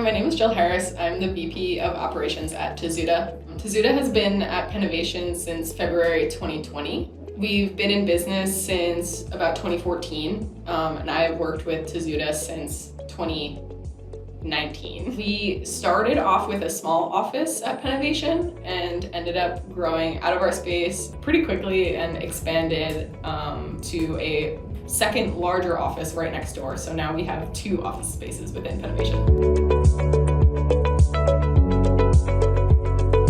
my name is Jill Harris. I'm the VP of Operations at Tozuda. Tozuda has been at Pennovation since February 2020. We've been in business since about 2014, and I have worked with Tozuda since 2019. We started off with a small office at Pennovation and ended up growing out of our space pretty quickly and expanded to a second larger office right next door. So now we have 2 office spaces within Pennovation.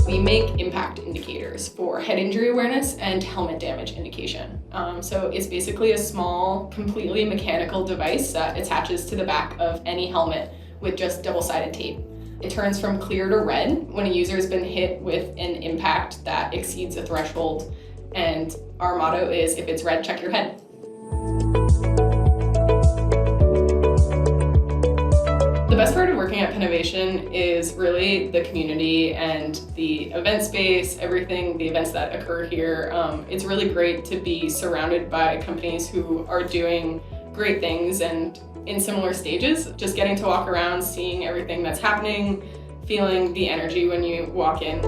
We make impact indicators for head injury awareness and helmet damage indication. So it's basically a small, completely mechanical device that attaches to the back of any helmet with just double-sided tape. It turns from clear to red when a user has been hit with an impact that exceeds a threshold. And our motto is, if it's red, check your head. The best part of working at Pennovation is really the community and the event space, everything, the events that occur here. It's really great to be surrounded by companies who are doing great things and in similar stages. Just getting to walk around, seeing everything that's happening, feeling the energy when you walk in.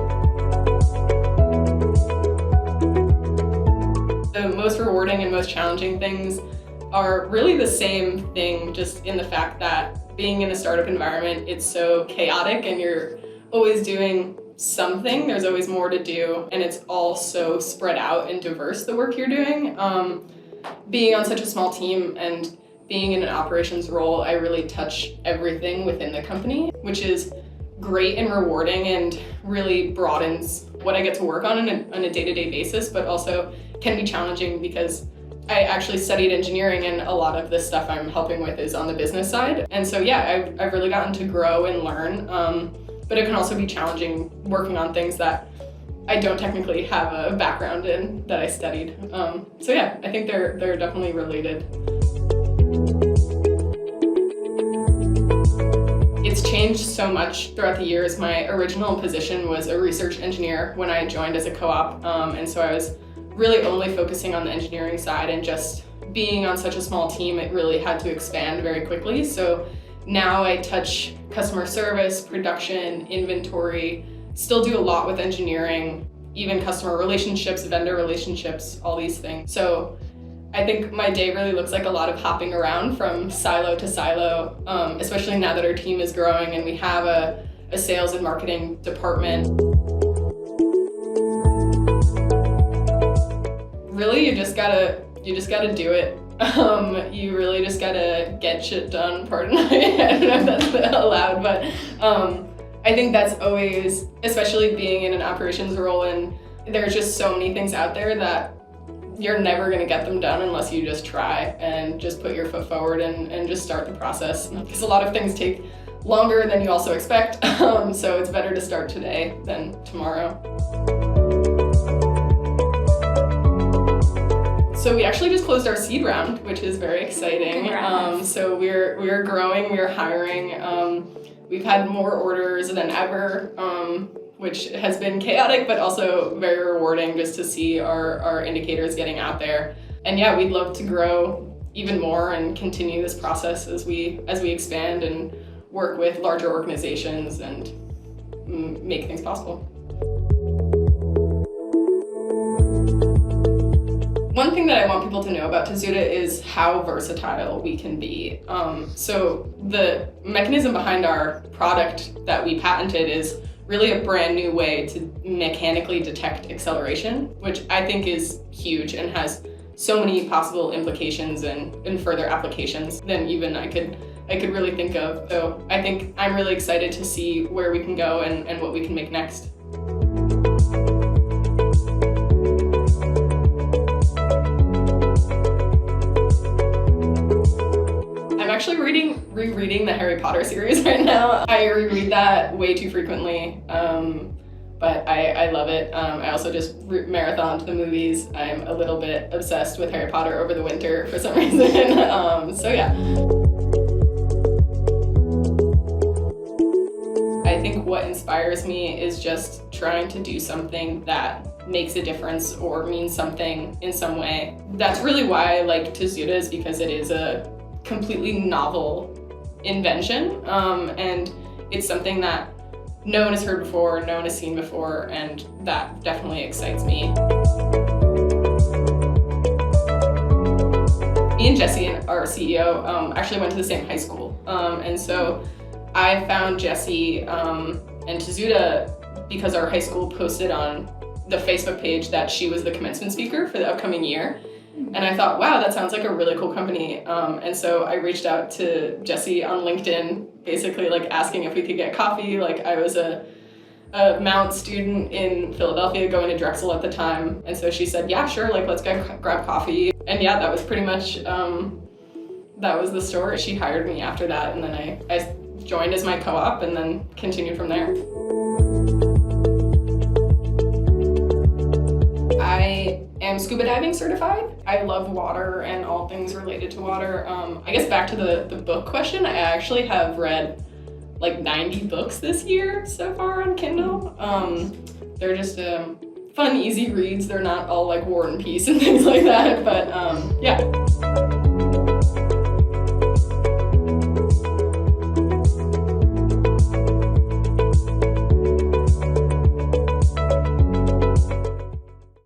The most rewarding and most challenging things are really the same thing, just in the fact that being in a startup environment, it's so chaotic and you're always doing something. There's always more to do, and it's all so spread out and diverse, the work you're doing. Being on such a small team and being in an operations role, I really touch everything within the company, which is great and rewarding and really broadens what I get to work on a day-to-day basis, but also can be challenging because I actually studied engineering and a lot of the stuff I'm helping with is on the business side. And so yeah, I've really gotten to grow and learn, but it can also be challenging working on things that I don't technically have a background in that I studied. So yeah, I think they're definitely related. It's changed so much throughout the years. My original position was a research engineer when I joined as a co-op, and so I was really only focusing on the engineering side, and just being on such a small team, it really had to expand very quickly. So now I touch customer service, production, inventory, still do a lot with engineering, even customer relationships, vendor relationships, all these things. So I think my day really looks like a lot of hopping around from silo to silo, especially now that our team is growing and we have a sales and marketing department. Really, you just gotta do it. You really just gotta get shit done. Pardon, I don't know if that's allowed, but I think that's always, especially being in an operations role, and there's just so many things out there that you're never gonna get them done unless you just try and just put your foot forward and just start the process. Because a lot of things take longer than you also expect, so it's better to start today than tomorrow. So we actually just closed our seed round, which is very exciting. So we're growing, we're hiring. We've had more orders than ever, which has been chaotic, but also very rewarding just to see our indicators getting out there. And yeah, we'd love to grow even more and continue this process as we expand and work with larger organizations and make things possible. One thing that I want people to know about Tozuda is how versatile we can be. So the mechanism behind our product that we patented is really a brand new way to mechanically detect acceleration, which I think is huge and has so many possible implications and further applications than even I could really think of. So I think I'm really excited to see where we can go and what we can make next. I'm actually rereading the Harry Potter series right now. I reread that way too frequently, but I love it. I also just marathoned the movies. I'm a little bit obsessed with Harry Potter over the winter for some reason, so yeah. I think what inspires me is just trying to do something that makes a difference or means something in some way. That's really why I like Tozuda, is because it is a completely novel invention, and it's something that no one has heard before, no one has seen before, and that definitely excites me. Me and Jesse, our CEO, actually went to the same high school. And so I found Jesse and Tozuda because our high school posted on the Facebook page that she was the commencement speaker for the upcoming year. And I thought, wow, that sounds like a really cool company. And so I reached out to Jesse on LinkedIn, basically like asking if we could get coffee. Like I was a Mount student in Philadelphia going to Drexel at the time. And so she said, yeah, sure, like let's go grab coffee. And yeah, that was pretty much, that was the story. She hired me after that, and then I joined as my co-op and then continued from there. I am scuba diving certified. I love water and all things related to water. I guess back to the book question, I actually have read like 90 books this year so far on Kindle. They're just fun, easy reads. They're not all like War and Peace and things like that, but yeah.